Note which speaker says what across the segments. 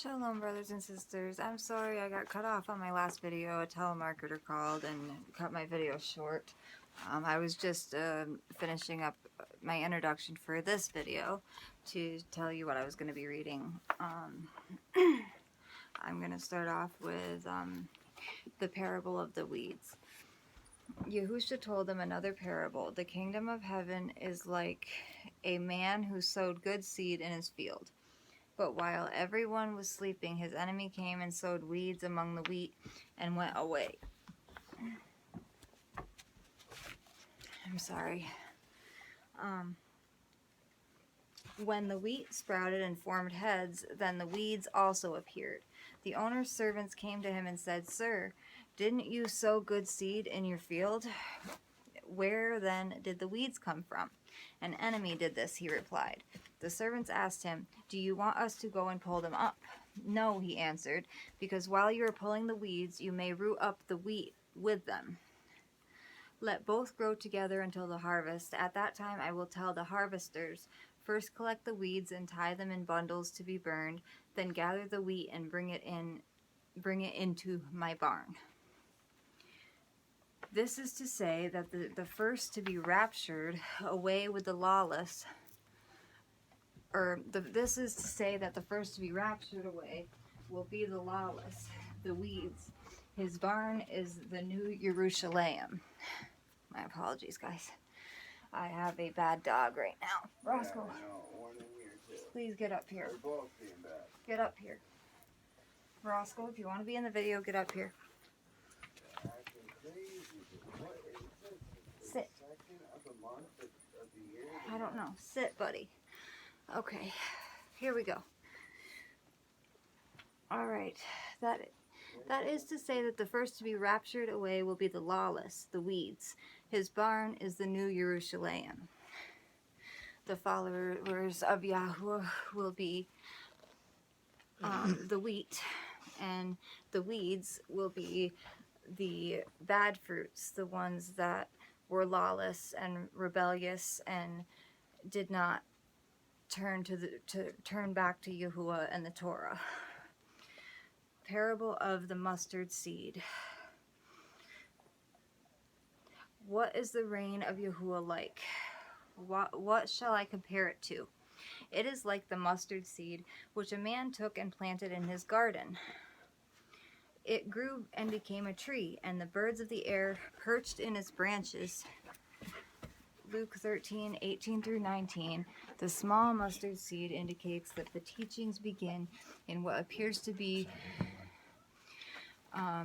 Speaker 1: Shalom, brothers and sisters. I'm sorry I got cut off on my last video. A telemarketer called and cut my video short. I was just finishing up my introduction for this video to tell you what I was going to be reading. I'm going to start off with the parable of the weeds. Yahusha told them another parable. The kingdom of heaven is like a man who sowed good seed in his field. But while everyone was sleeping, his enemy came and sowed weeds among the wheat and went away. I'm sorry. When the wheat sprouted and formed heads, then the weeds also appeared. The owner's servants came to him and said, "Sir, didn't you sow good seed in your field? Where then did the weeds come from?" "An enemy did this," he replied. The servants asked him, "Do you want us to go and pull them up?" "No," he answered, "because while you are pulling the weeds, you may root up the wheat with them. Let both grow together until the harvest. At that time I will tell the harvesters, first collect the weeds and tie them in bundles to be burned, then gather the wheat and bring it into my barn." This is to say that the first to be raptured away with the lawless, this is to say that the first to be raptured away will be the lawless, the weeds. His barn is the new Jerusalem. My apologies, guys. I have a bad dog right now. Roscoe, please get up here. Get up here. Roscoe, if you want to be in the video, get up here. Sit. I don't know. Sit, buddy. Okay, here we go. Alright, that is to say that the first to be raptured away will be the lawless, the weeds. His barn is the new Jerusalem. The followers of Yahuah will be the wheat, and the weeds will be the bad fruits, the ones that were lawless and rebellious and did not turn back to Yahuah and the Torah. Parable of the mustard seed. What is the reign of Yahuah like? What shall I compare it to? It is like the mustard seed, which a man took and planted in his garden. It grew and became a tree, and the birds of the air perched in its branches. Luke 13:18 through 19. The small mustard seed indicates that the teachings begin in what appears to be a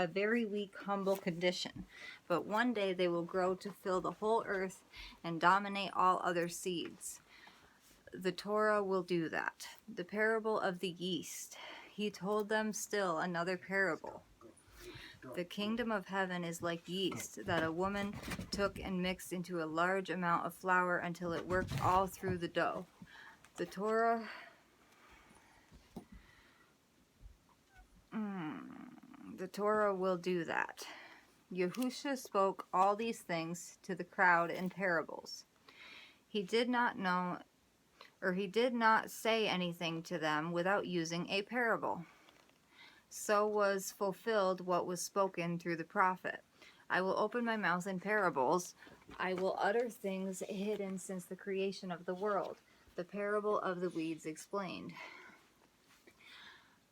Speaker 1: very weak, humble condition. But one day they will grow to fill the whole earth and dominate all other seeds. The Torah will do that. The parable of the yeast. He told them still another parable. The kingdom of heaven is like yeast that a woman took and mixed into a large amount of flour until it worked all through the dough. The Torah will do that. Yahusha spoke all these things to the crowd in parables. He did not say anything to them without using a parable. So was fulfilled what was spoken through the prophet. I will open my mouth in parables. I will utter things hidden since the creation of the world. The parable of the weeds explained.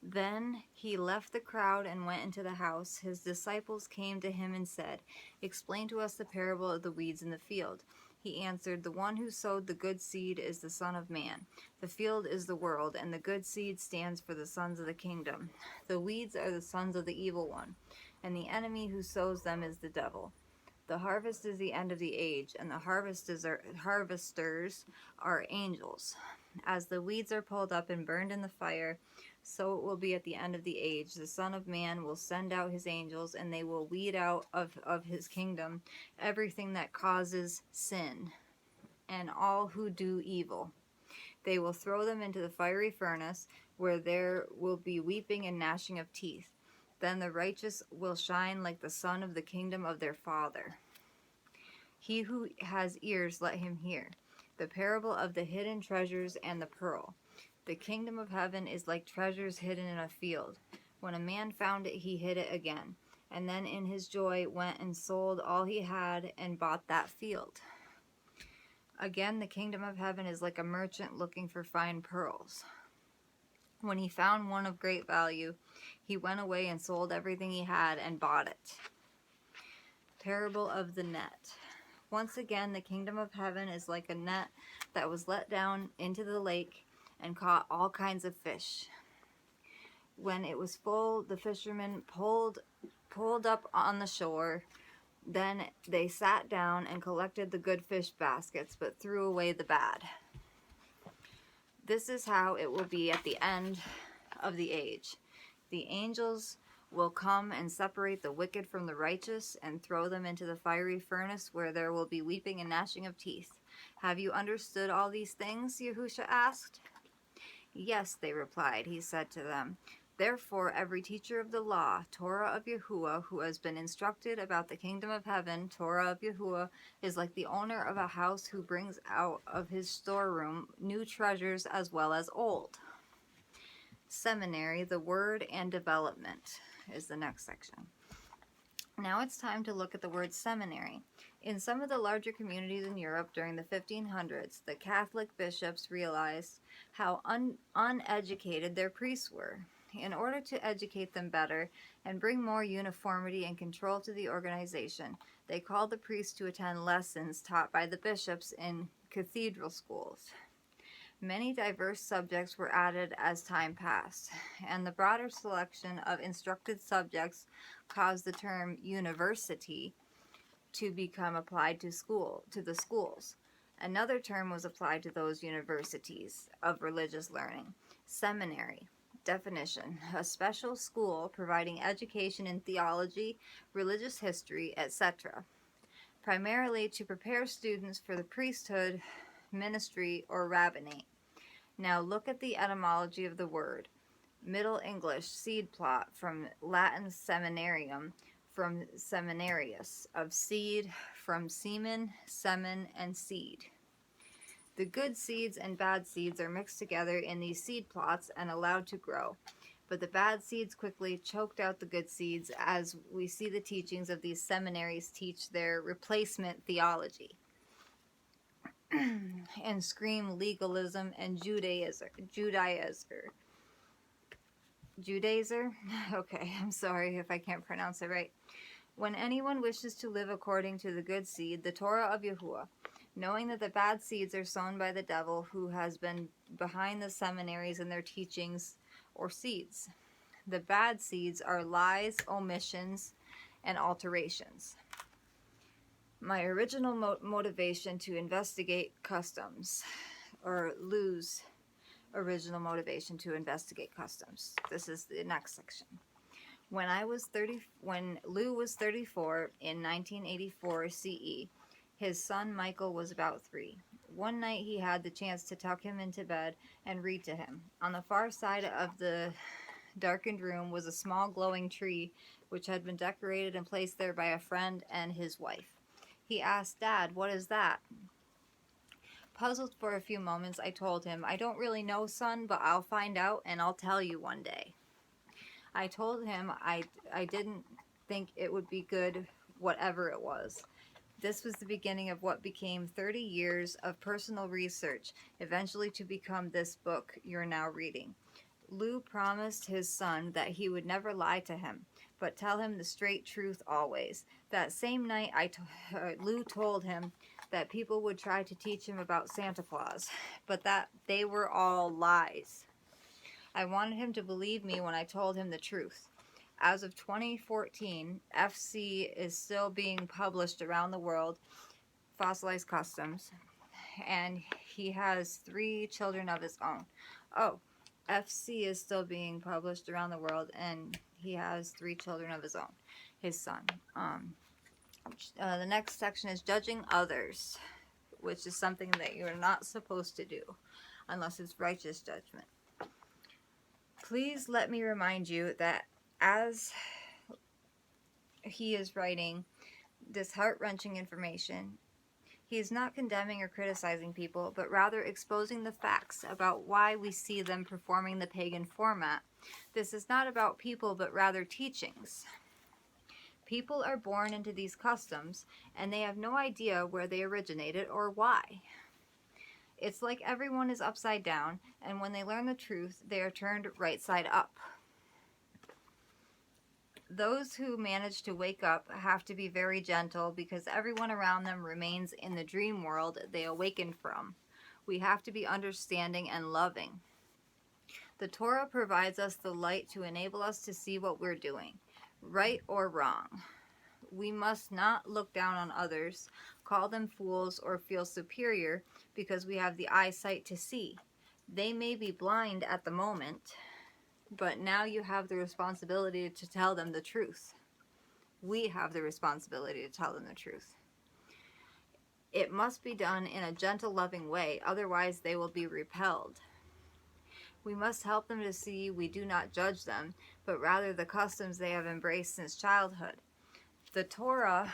Speaker 1: Then he left the crowd and went into the house. His disciples came to him and said, "Explain to us the parable of the weeds in the field." He answered, "The one who sowed the good seed is the Son of Man. The field is the world, and the good seed stands for the sons of the kingdom. The weeds are the sons of the evil one, and the enemy who sows them is the devil. The harvest is the end of the age, and the harvesters are angels. As the weeds are pulled up and burned in the fire, so it will be at the end of the age. The Son of Man will send out his angels, and they will weed out of his kingdom everything that causes sin and all who do evil. They will throw them into the fiery furnace, where there will be weeping and gnashing of teeth. Then the righteous will shine like the sun of the kingdom of their Father. He who has ears, let him hear. The parable of the hidden treasures and the pearl. The kingdom of heaven is like treasures hidden in a field. When a man found it, he hid it again, and then in his joy went and sold all he had and bought that field. Again, the kingdom of heaven is like a merchant looking for fine pearls. When he found one of great value, he went away and sold everything he had and bought it. Parable of the net. Once again, the kingdom of heaven is like a net that was let down into the lake and caught all kinds of fish. When it was full, the fishermen pulled up on the shore. Then they sat down and collected the good fish baskets, but threw away the bad. This is how it will be at the end of the age. The angels will come and separate the wicked from the righteous and throw them into the fiery furnace where there will be weeping and gnashing of teeth. Have you understood all these things? Yahusha asked. Yes, they replied. He said to them, therefore, every teacher of the law, Torah of Yahuah, who has been instructed about the kingdom of heaven, Torah of Yahuah, is like the owner of a house who brings out of his storeroom new treasures as well as old. Seminary, the word and development, is the next section. Now it's time to look at the word seminary. In some of the larger communities in Europe during the 1500s, the Catholic bishops realized how uneducated their priests were. In order to educate them better and bring more uniformity and control to the organization, they called the priests to attend lessons taught by the bishops in cathedral schools. Many diverse subjects were added as time passed, and the broader selection of instructed subjects caused the term university to become applied to the schools. Another term was applied to those universities of religious learning, seminary. Definition: a special school providing education in theology, religious history, etc., primarily to prepare students for the priesthood, ministry, or rabbinate. Now look at the etymology of the word. Middle English, seed plot, from Latin seminarium, from seminarius, of seed, from semen, and seed. The good seeds and bad seeds are mixed together in these seed plots and allowed to grow. But the bad seeds quickly choked out the good seeds, as we see the teachings of these seminaries teach their replacement theology and scream legalism and Judaizer. Okay, I'm sorry if I can't pronounce it right. When anyone wishes to live according to the good seed, the Torah of Yahuah, knowing that the bad seeds are sown by the devil who has been behind the seminaries and their teachings or seeds. The bad seeds are lies, omissions, and alterations. My original motivation to investigate customs, or Lou's original motivation to investigate customs. This is the next section. When Lou was 34 in 1984 CE, his son Michael was about 3. One night he had the chance to tuck him into bed and read to him. On the far side of the darkened room was a small glowing tree which had been decorated and placed there by a friend and his wife. He asked, "Dad, what is that?" Puzzled for a few moments, I told him, "I don't really know, son, but I'll find out and I'll tell you one day." I told him I didn't think it would be good, whatever it was. This was the beginning of what became 30 years of personal research, eventually to become this book you're now reading. Lou promised his son that he would never lie to him, but tell him the straight truth always. That same night, Lou told him that people would try to teach him about Santa Claus, but that they were all lies. I wanted him to believe me when I told him the truth. As of 2014, FC is still being published around the world, Fossilized Customs, and he has 3 children of his own. Oh, FC is still being published around the world, and he has 3 children of his own, his son. The next section is judging others, which is something that you're not supposed to do unless it's righteous judgment. Please let me remind you that as he is writing this heart-wrenching information, He is not condemning or criticizing people, but rather exposing the facts about why we see them performing the pagan format. This is not about people, but rather teachings. People are born into these customs, and they have no idea where they originated or why. It's like everyone is upside down, and when they learn the truth, they are turned right side up. Those who manage to wake up have to be very gentle because everyone around them remains in the dream world they awakened from. We have to be understanding and loving. The Torah provides us the light to enable us to see what we're doing, right or wrong. We must not look down on others, call them fools, or feel superior because we have the eyesight to see. They may be blind at the moment, but now you have the responsibility to tell them the truth. We have the responsibility to tell them the truth. It must be done in a gentle, loving way, otherwise they will be repelled. We must help them to see we do not judge them, but rather the customs they have embraced since childhood. The Torah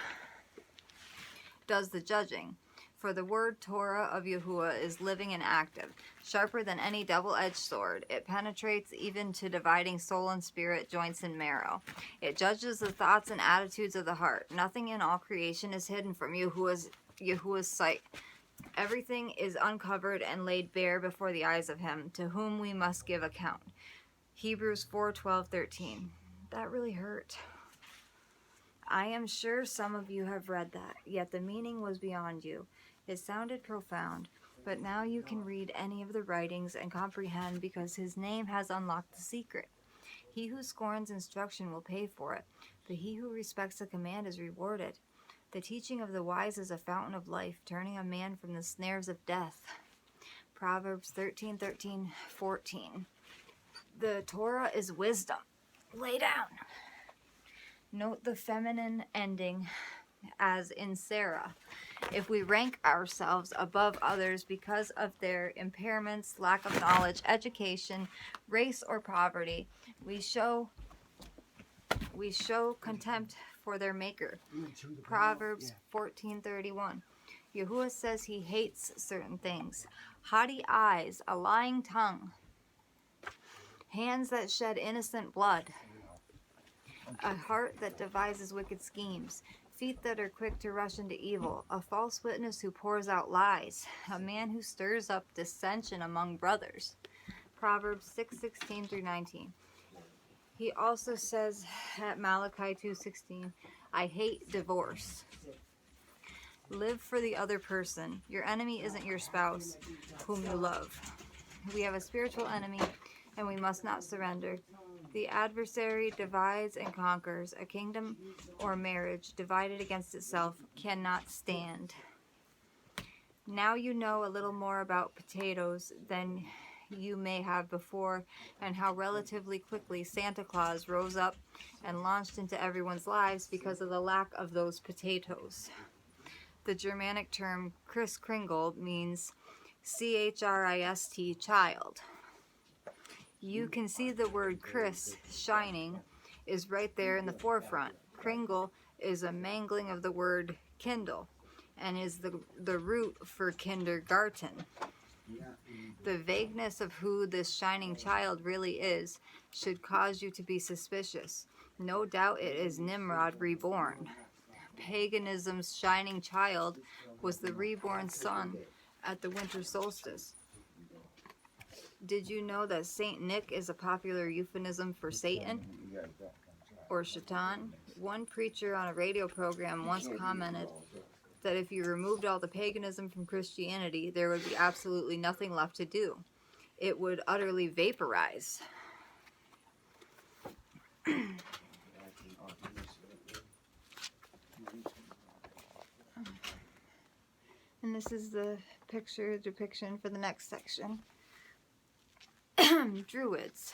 Speaker 1: does the judging, for the word Torah of Yahuah is living and active, sharper than any double-edged sword. It penetrates even to dividing soul and spirit, joints and marrow. It judges the thoughts and attitudes of the heart. Nothing in all creation is hidden from Yahuah's sight. Everything is uncovered and laid bare before the eyes of him, to whom we must give account. Hebrews 4:12-13. That really hurt. I am sure some of you have read that, yet the meaning was beyond you. It sounded profound, but now you can read any of the writings and comprehend because his name has unlocked the secret. He who scorns instruction will pay for it, but he who respects a command is rewarded. The teaching of the wise is a fountain of life, turning a man from the snares of death. Proverbs 13:14. The Torah is wisdom. Lay down. Note the feminine ending as in Sarah. If we rank ourselves above others because of their impairments, lack of knowledge, education, race, or poverty, we show contempt for their maker. Proverbs 14:31. Yahuah says he hates certain things. Haughty eyes, a lying tongue, hands that shed innocent blood, a heart that devises wicked schemes, feet that are quick to rush into evil, a false witness who pours out lies, a man who stirs up dissension among brothers. Proverbs 6:16-19. He also says at Malachi 2:16, I hate divorce. Live for the other person. Your enemy isn't your spouse, whom you love. We have a spiritual enemy, and we must not surrender. The adversary divides and conquers. A kingdom or marriage divided against itself cannot stand. Now you know a little more about potatoes than you may have before, and how relatively quickly Santa Claus rose up and launched into everyone's lives because of the lack of those potatoes. The Germanic term Kris Kringle means Christ, child. You can see the word Chris, shining, is right there in the forefront. Kringle is a mangling of the word kindle and is the root for kindergarten. The vagueness of who this shining child really is should cause you to be suspicious. No doubt it is Nimrod reborn. Paganism's shining child was the reborn sun at the winter solstice. Did you know that Saint Nick is a popular euphemism for Satan or Shaitan? One preacher on a radio program once commented that if you removed all the paganism from Christianity, there would be absolutely nothing left to do. It would utterly vaporize. And this is the depiction for the next section. Druids.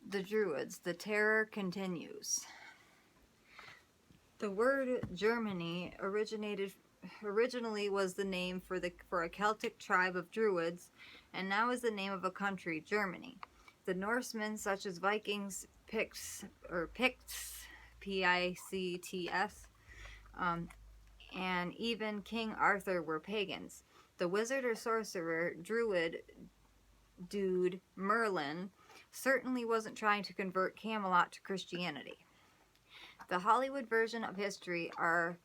Speaker 1: The Druids. The terror continues. The word Germany originally was the name for a Celtic tribe of Druids, and now is the name of a country, Germany. The Norsemen, such as Vikings, Picts, P-I-C-T-S, and even King Arthur were pagans. The wizard or sorcerer, druid, dude, Merlin, certainly wasn't trying to convert Camelot to Christianity. The Hollywood versions of history are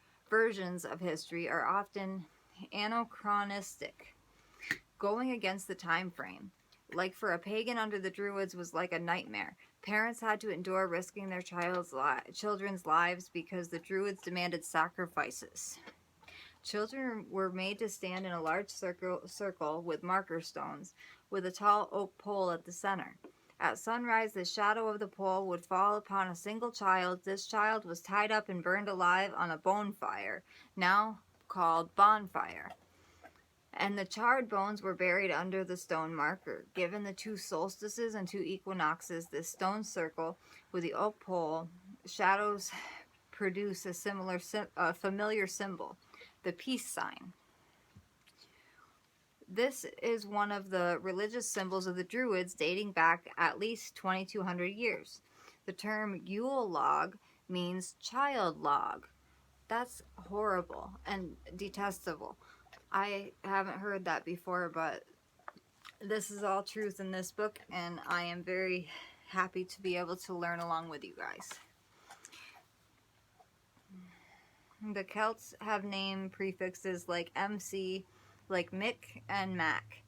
Speaker 1: often anachronistic, going against the time frame. Like for a pagan under the Druids was like a nightmare. Parents had to endure risking their children's lives because the Druids demanded sacrifices. Children were made to stand in a large circle with marker stones, with a tall oak pole at the center. At sunrise, the shadow of the pole would fall upon a single child. This child was tied up and burned alive on a bonfire, now called bonfire. And the charred bones were buried under the stone marker. Given the 2 solstices and 2 equinoxes, this stone circle with the oak pole shadows produce a familiar symbol, the peace sign. This is one of the religious symbols of the Druids dating back at least 2,200 years. The term Yule log means child log. That's horrible and detestable. I haven't heard that before, but this is all truth in this book, and I am very happy to be able to learn along with you guys. The Celts have name prefixes like MC, like Mick and Mac,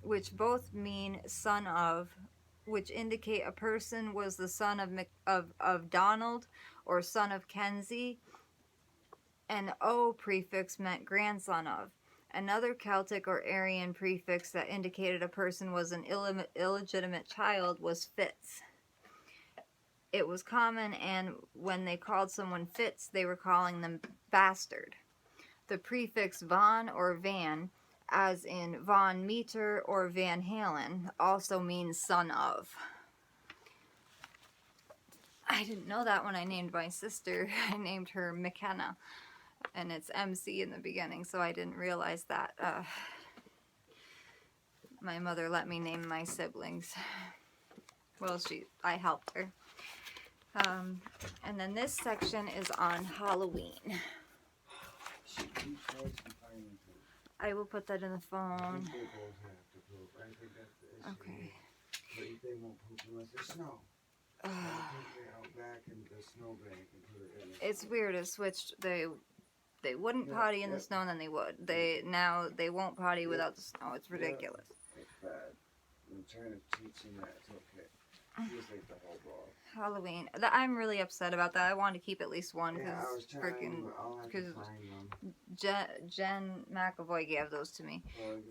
Speaker 1: which both mean son of, which indicate a person was the son of Donald or son of Kenzie. An O prefix meant grandson of. Another Celtic or Aryan prefix that indicated a person was an illegitimate child was Fitz. It was common, and when they called someone Fitz, they were calling them bastard. The prefix von or van, as in Von Meter or Van Halen, also means son of. I didn't know that when I named my sister. I named her McKenna, and it's MC in the beginning, so I didn't realize that. My mother let me name my siblings. Well, I helped her. And then this section is on Halloween. I will put that in the phone. Okay.
Speaker 2: They won't poop unless there's snow.
Speaker 1: It's weird. It switched. They wouldn't potty in the snow, and then they would. They won't potty without the snow. It's ridiculous.
Speaker 2: It's bad. I'm trying to teach him that it's okay. He's like the whole ball.
Speaker 1: Halloween. I'm really upset about that. I wanted to keep at least one because Jen McAvoy gave those to me.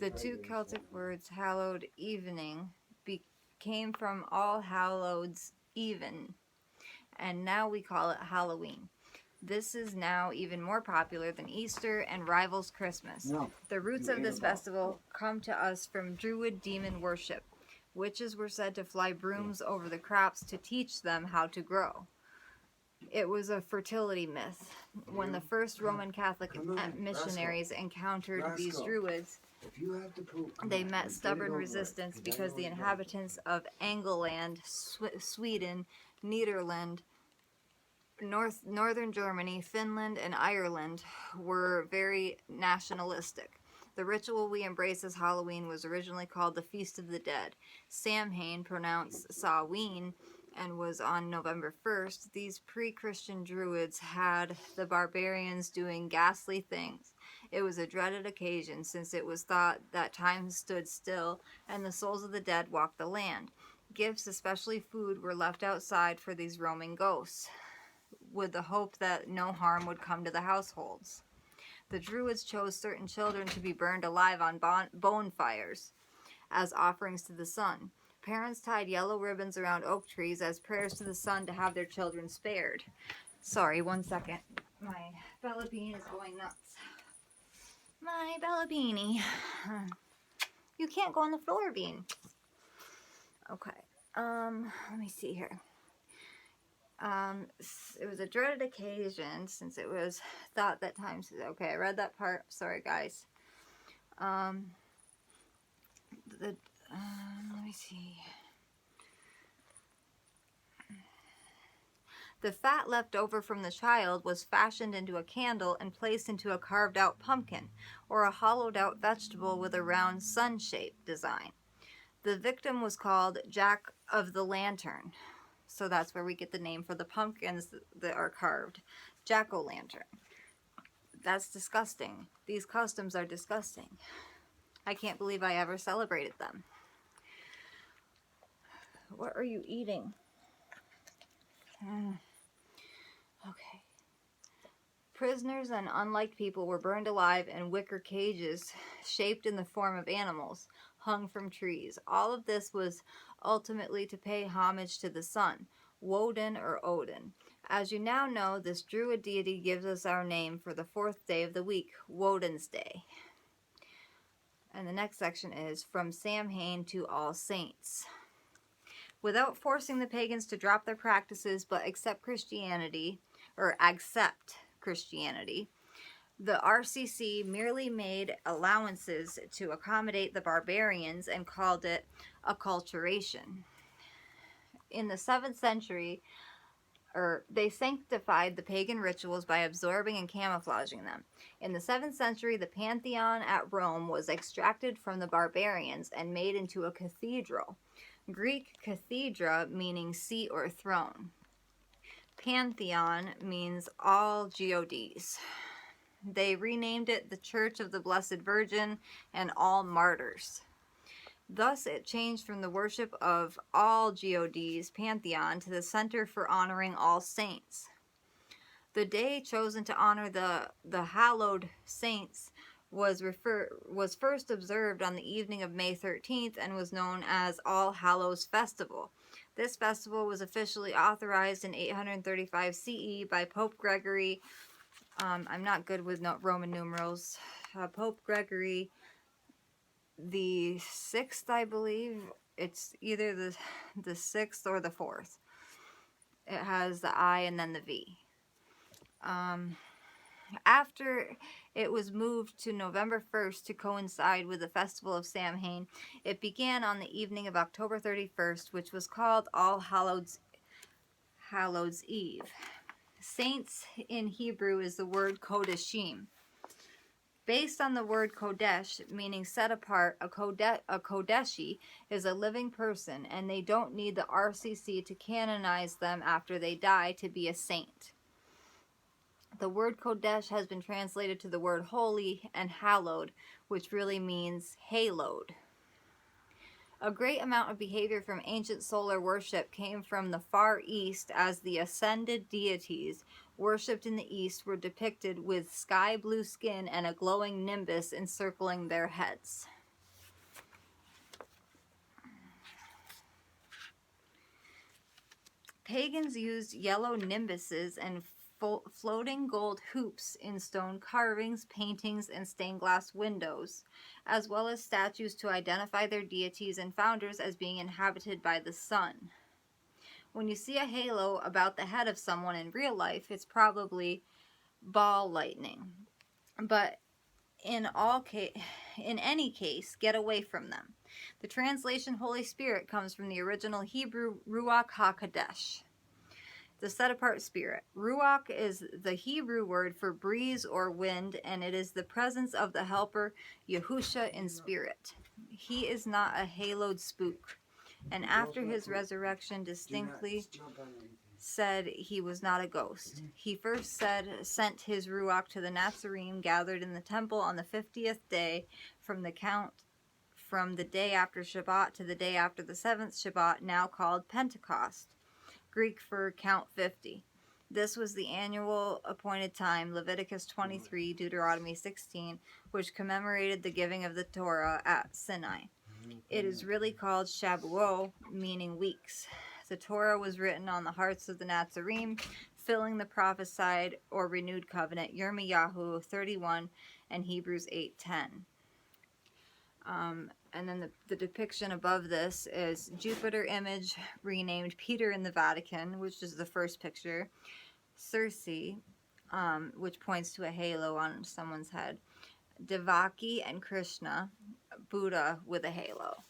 Speaker 1: The 2 Celtic words hallowed evening came from All Hallows Even, and now we call it Halloween. This is now even more popular than Easter and rivals Christmas. No. The roots of this festival come to us from Druid demon worship. Witches were said to fly brooms over the crops to teach them how to grow. It was a fertility myth. When the first Roman Catholic missionaries encountered these Druids, they met stubborn resistance because the inhabitants of England, Sweden, Nederland, northern Germany, Finland, and Ireland were very nationalistic. The ritual we embrace as Halloween was originally called the Feast of the Dead. Samhain, pronounced Samhain, and was on November 1st. These pre-Christian Druids had the barbarians doing ghastly things. It was a dreaded occasion since it was thought that time stood still and the souls of the dead walked the land. Gifts, especially food, were left outside for these roaming ghosts, with the hope that no harm would come to the households. The Druids chose certain children to be burned alive on bonfires as offerings to the sun. Parents tied yellow ribbons around oak trees as prayers to the sun to have their children spared. Sorry, 1 second. My Bella Bean is going nuts. My Bella Beanie. You can't go on the floor, Bean. Okay. Let me see here. It was a dreaded occasion since it was thought that times. Okay, I read that part. Sorry, guys. Let me see. The fat left over from the child was fashioned into a candle and placed into a carved out pumpkin, or a hollowed out vegetable with a round sun-shaped design. The victim was called Jack of the Lantern. So that's where we get the name for the pumpkins that are carved. Jack-o'-lantern. That's disgusting. These customs are disgusting. I can't believe I ever celebrated them. What are you eating? Okay. Prisoners and unliked people were burned alive in wicker cages shaped in the form of animals hung from trees. All of this was ultimately to pay homage to the sun, Woden or Odin. As you now know, this Druid deity gives us our name for the 4th day of the week, Woden's Day. And the next section is From Samhain to All Saints. Without forcing the pagans to drop their practices but accept Christianity, the RCC merely made allowances to accommodate the barbarians and called it acculturation. In the 7th century, they sanctified the pagan rituals by absorbing and camouflaging them. In the 7th century, the Pantheon at Rome was extracted from the barbarians and made into a cathedral. Greek cathedra meaning seat or throne. Pantheon means all gods. They renamed it the Church of the Blessed Virgin and All Martyrs. Thus, it changed from the worship of all gods, Pantheon, to the center for honoring all saints. The day chosen to honor the hallowed saints was first observed on the evening of May 13th and was known as All Hallows Festival. This festival was officially authorized in 835 CE by Pope Gregory. I'm not good with Roman numerals. Pope Gregory the 6th, I believe. It's either the 6th or the 4th. It has the I and then the V. After it was moved to November 1st to coincide with the festival of Samhain, it began on the evening of October 31st, which was called All Hallows Eve. Saints in Hebrew is the word Kodeshim. Based on the word Kodesh, meaning set apart, a Kodeshi is a living person, and they don't need the RCC to canonize them after they die to be a saint. The word Kodesh has been translated to the word holy and hallowed, which really means haloed. A great amount of behavior from ancient solar worship came from the Far East, as the ascended deities worshipped in the East were depicted with sky blue skin and a glowing nimbus encircling their heads. Pagans used yellow nimbuses and floating gold hoops in stone carvings, paintings, and stained glass windows, as well as statues to identify their deities and founders as being inhabited by the sun. When you see a halo about the head of someone in real life, it's probably ball lightning. But in any case, get away from them. The translation Holy Spirit comes from the original Hebrew Ruach HaKodesh, the set-apart spirit. Ruach is the Hebrew word for breeze or wind, and it is the presence of the helper Yahusha in spirit. He is not a haloed spook, and after his resurrection distinctly said he was not a ghost. He first sent his Ruach to the Nazarene gathered in the temple on the 50th day from the day after Shabbat to the day after the 7th Shabbat, now called Pentecost, Greek for count 50. This was the annual appointed time, Leviticus 23, Deuteronomy 16, which commemorated the giving of the Torah at Sinai. It is really called Shavuot, meaning weeks. The Torah was written on the hearts of the Nazarene, filling the prophesied or renewed covenant, Yirmiyahu 31 and Hebrews 8:10. And then the depiction above this is Jupiter image renamed Peter in the Vatican, which is the first picture. Circe, which points to a halo on someone's head. Devaki and Krishna, Buddha with a halo.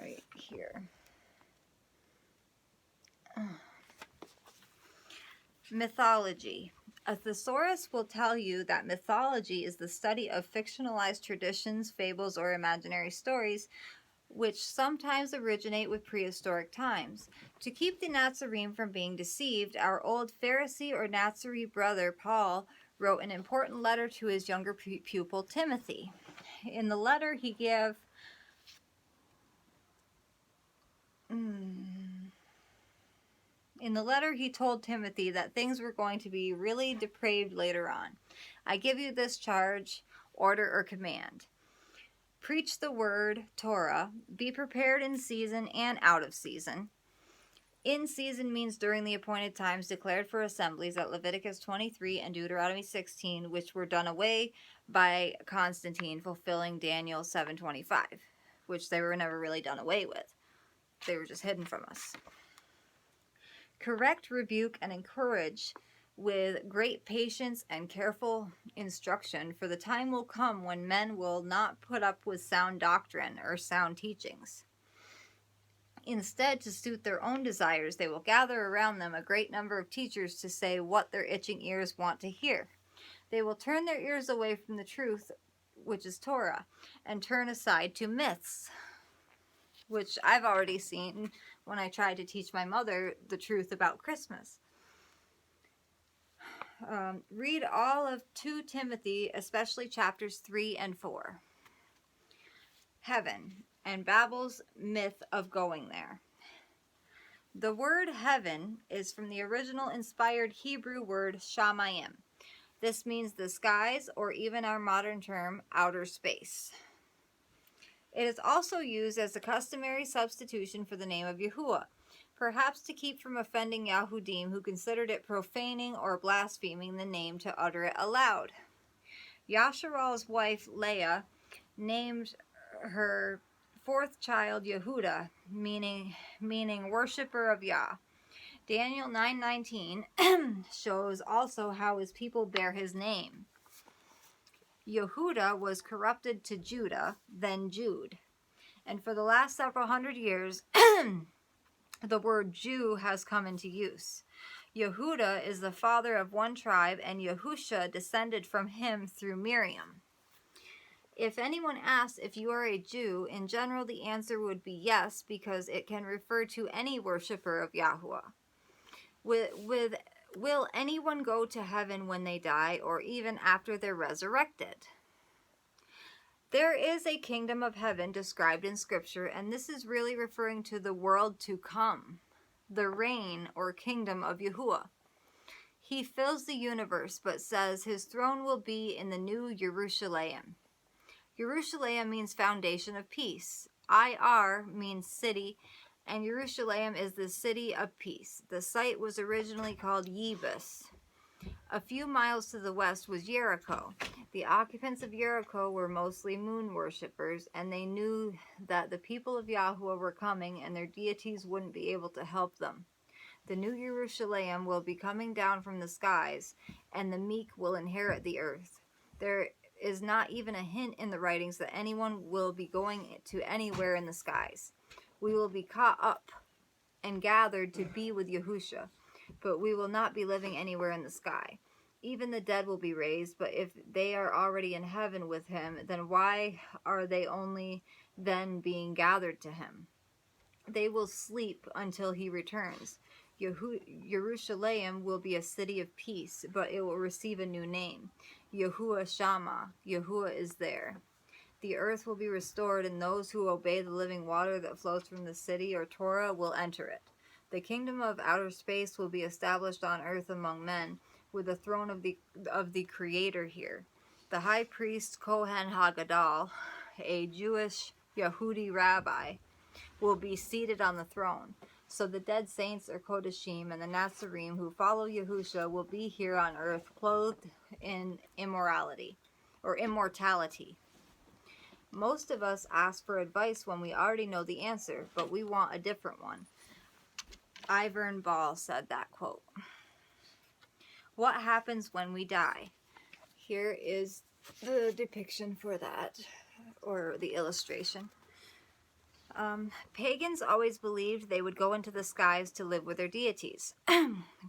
Speaker 1: Right here. Mythology. A thesaurus will tell you that mythology is the study of fictionalized traditions, fables, or imaginary stories, which sometimes originate with prehistoric times. To keep the Nazarene from being deceived, our old Pharisee or Nazarene brother Paul wrote an important letter to his younger pupil Timothy. In the letter, he gave he told Timothy that things were going to be really depraved later on. I give you this charge, order, or command. Preach the word, Torah. Be prepared in season and out of season. In season means during the appointed times declared for assemblies at Leviticus 23 and Deuteronomy 16, which were done away by Constantine, fulfilling Daniel 7:25, which they were never really done away with. They were just hidden from us. Correct, rebuke, and encourage with great patience and careful instruction, for the time will come when men will not put up with sound doctrine or sound teachings. Instead, to suit their own desires, they will gather around them a great number of teachers to say what their itching ears want to hear. They will turn their ears away from the truth, which is Torah, and turn aside to myths, which I've already seen when I tried to teach my mother the truth about Christmas. Read all of 2 Timothy, especially chapters 3 and 4. Heaven, and Babel's myth of going there. The word heaven is from the original inspired Hebrew word shamayim. This means the skies, or even our modern term, outer space. It is also used as a customary substitution for the name of Yahuah, perhaps to keep from offending Yahudim who considered it profaning or blaspheming the name to utter it aloud. Yasharal's wife Leah named her 4th child Yehuda, meaning worshipper of Yah. Daniel 9:19 shows also how his people bear his name. Yehuda was corrupted to Judah, then Jude. And for the last several hundred years, the word Jew has come into use. Yehuda is the father of one tribe, and Yahusha descended from him through Miriam. If anyone asks if you are a Jew, in general the answer would be yes, because it can refer to any worshiper of Yahuwah. Will anyone go to heaven when they die, or even after they're resurrected? There is a kingdom of heaven described in Scripture, and this is really referring to the world to come, the reign or kingdom of Yahuwah. He fills the universe, but says his throne will be in the new Jerusalem. Jerusalem means foundation of peace. Ir means city, and Jerusalem is the city of peace. The site was originally called Yebus. A few miles to the west was Jericho. The occupants of Jericho were mostly moon worshippers, and they knew that the people of Yahuwah were coming and their deities wouldn't be able to help them. The new Jerusalem will be coming down from the skies, and the meek will inherit the earth. There is not even a hint in the writings that anyone will be going to anywhere in the skies. We will be caught up and gathered to be with Yahusha, but we will not be living anywhere in the sky. Even the dead will be raised, but if they are already in heaven with him, then why are they only then being gathered to him? They will sleep until he returns. Jerusalem will be a city of peace, but it will receive a new name. Yahuwah Shammah. Yahuwah is there. The earth will be restored, and those who obey the living water that flows from the city or Torah will enter it. The kingdom of outer space will be established on earth among men, with the throne of the Creator here. The high priest Kohen Hagadol, a Jewish Yahudi rabbi, will be seated on the throne. So the dead saints or Kodashim and the Nazarene who follow Yahusha will be here on earth, clothed in immortality. Most of us ask for advice when we already know the answer, but we want a different one. Ivern Ball said that quote. What happens when we die? Here is the depiction for that, or the illustration. Pagans always believed they would go into the skies to live with their deities.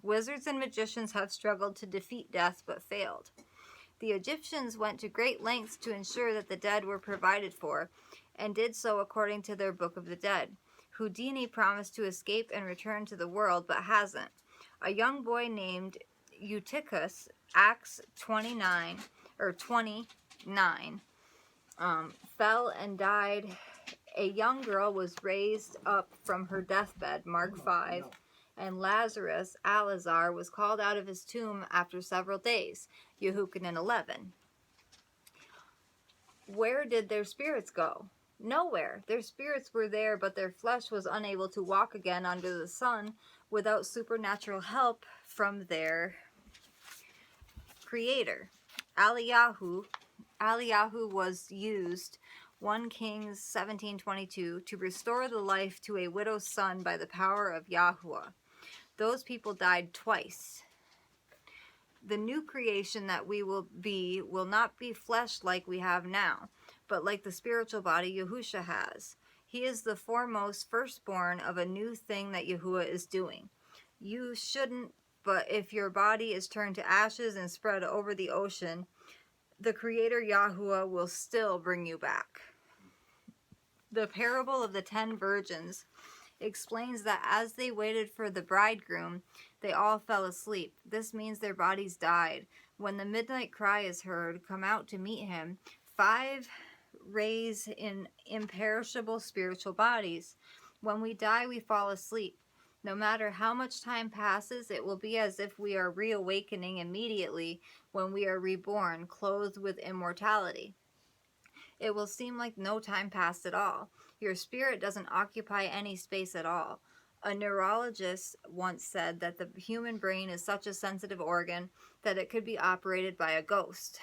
Speaker 1: Wizards and magicians have struggled to defeat death but failed. The Egyptians went to great lengths to ensure that the dead were provided for, and did so according to their Book of the Dead. Houdini promised to escape and return to the world, but hasn't. A young boy named Eutychus, Acts 29, fell and died. A young girl was raised up from her deathbed, Mark 5, and Lazarus, Alazar, was called out of his tomb after several days, Yahuah 11. Where did their spirits go? Nowhere. Their spirits were there, but their flesh was unable to walk again under the sun without supernatural help from their creator. Eliyahu was used, 1 Kings 17:22, to restore the life to a widow's son by the power of Yahuah. Those people died twice. The new creation that we will be will not be flesh like we have now, but like the spiritual body Yahusha has. He is the foremost firstborn of a new thing that Yahuah is doing. You shouldn't, but if your body is turned to ashes and spread over the ocean, the Creator Yahuah will still bring you back. The parable of the 10 virgins explains that as they waited for the bridegroom, they all fell asleep. This means their bodies died. When the midnight cry is heard, come out to meet him. 5 raise in imperishable spiritual bodies. When we die, we fall asleep. No matter how much time passes, it will be as if we are reawakening immediately when we are reborn, clothed with immortality. It will seem like no time passed at all. Your spirit doesn't occupy any space at all. A neurologist once said that the human brain is such a sensitive organ that it could be operated by a ghost.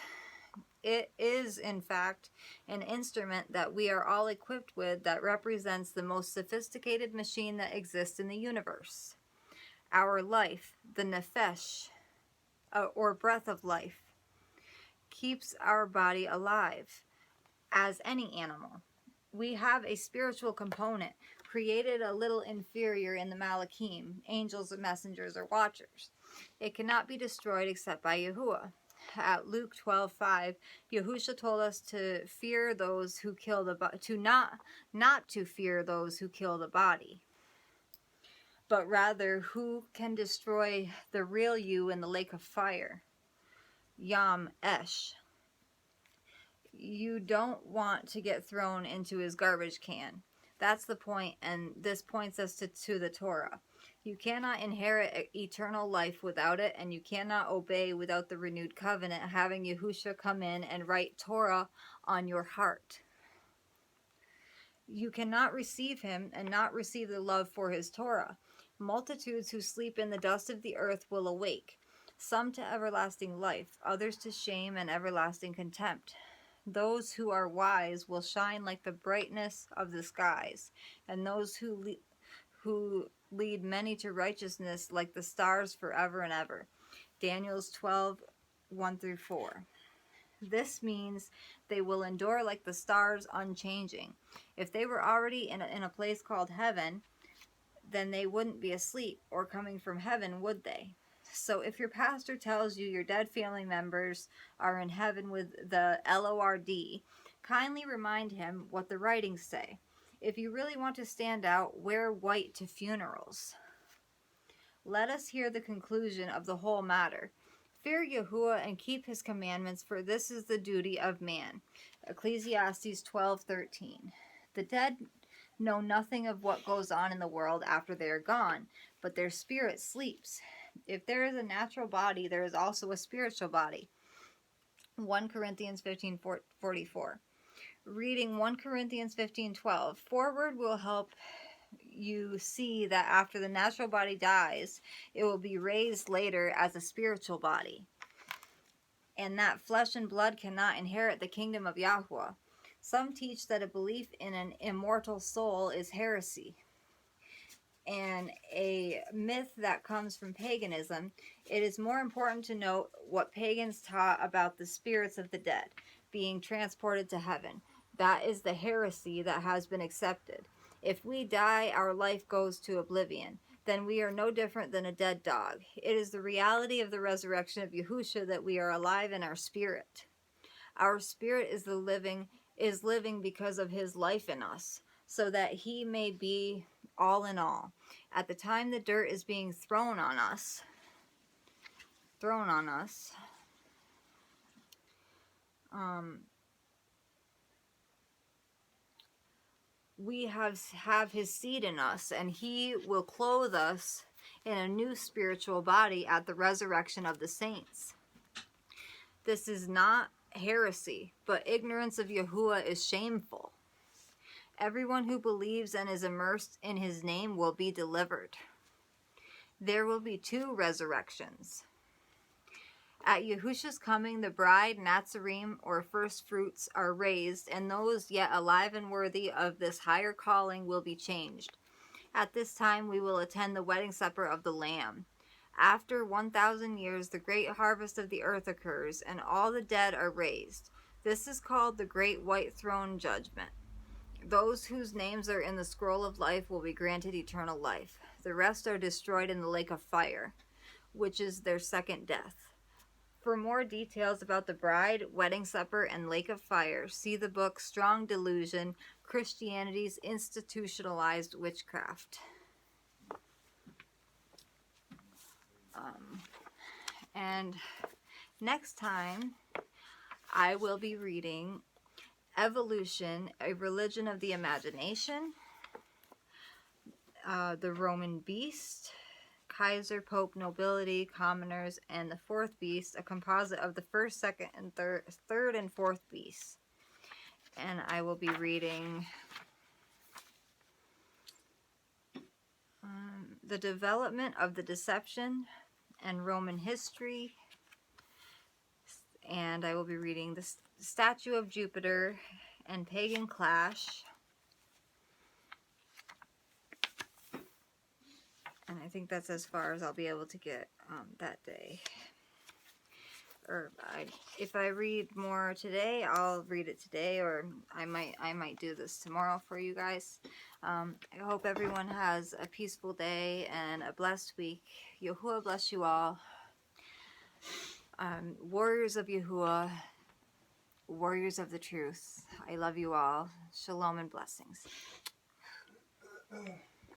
Speaker 1: It is, in fact, an instrument that we are all equipped with that represents the most sophisticated machine that exists in the universe. Our life, the nefesh, or breath of life, keeps our body alive, as any animal. We have a spiritual component, created a little inferior in the Malachim, angels, messengers, or watchers. It cannot be destroyed except by Yahuah. At Luke 12:5, Yahusha told us to fear those who kill the body, not to fear those who kill the body, but rather who can destroy the real you in the lake of fire, Yam Esh. You don't want to get thrown into his garbage can. That's the point, and this points us to the Torah. You cannot inherit eternal life without it, and you cannot obey without the renewed covenant, having Yahusha come in and write Torah on your heart. You cannot receive him and not receive the love for his Torah. Multitudes who sleep in the dust of the earth will awake, some to everlasting life, others to shame and everlasting contempt. Those who are wise will shine like the brightness of the skies, and those who lead many to righteousness like the stars forever and ever. Daniel's 12:1-4. This means they will endure like the stars, unchanging. If they were already in a place called heaven, then they wouldn't be asleep or coming from heaven, would they? So if your pastor tells you your dead family members are in heaven with the Lord, kindly remind him what the writings say. If you really want to stand out, wear white to funerals. Let us hear the conclusion of the whole matter. Fear Yahuah and keep his commandments, for this is the duty of man. Ecclesiastes 12:13. The dead know nothing of what goes on in the world after they are gone, but their spirit sleeps. If there is a natural body, there is also a spiritual body. 1 Corinthians 15:44. Reading 1 Corinthians 15:12 forward will help you see that after the natural body dies, it will be raised later as a spiritual body, and that flesh and blood cannot inherit the kingdom of Yahuah. Some teach that a belief in an immortal soul is heresy, and a myth that comes from paganism. It is more important to note what pagans taught about the spirits of the dead being transported to heaven. That is the heresy that has been accepted. If we die, our life goes to oblivion. Then we are no different than a dead dog. It is the reality of the resurrection of Yahusha that we are alive in our spirit. Our spirit is living because of his life in us, so that he may be all in all. At the time the dirt is being thrown on us, we have his seed in us, and he will clothe us in a new spiritual body at the resurrection of the saints. This is not heresy, but ignorance of Yahuwah is shameful. Everyone who believes and is immersed in his name will be delivered. There will be 2 resurrections. At Yahusha's coming, the bride, Nazarene, or first fruits, are raised, and those yet alive and worthy of this higher calling will be changed. At this time we will attend the wedding supper of the Lamb. After 1,000 years, the great harvest of the earth occurs, and all the dead are raised. This is called the Great White Throne Judgment. Those whose names are in the scroll of life will be granted eternal life. The rest are destroyed in the lake of fire, which is their second death. For more details about the bride, wedding supper, and lake of fire, see the book Strong Delusion, Christianity's Institutionalized Witchcraft. And next time, I will be reading Evolution, A Religion of the Imagination, The Roman Beast, Kaiser, Pope, Nobility, Commoners, and the Fourth Beast, a composite of the first, second, and third and fourth beasts. And I will be reading The Development of the Deception and Roman History. And I will be reading The Statue of Jupiter and Pagan Clash. And I think that's as far as I'll be able to get that day. Or if I read more today, I'll read it today, or I might do this tomorrow for you guys. I hope everyone has a peaceful day and a blessed week. Yahuah bless you all. Warriors of Yahuwah, warriors of the truth. I love you all. Shalom and blessings.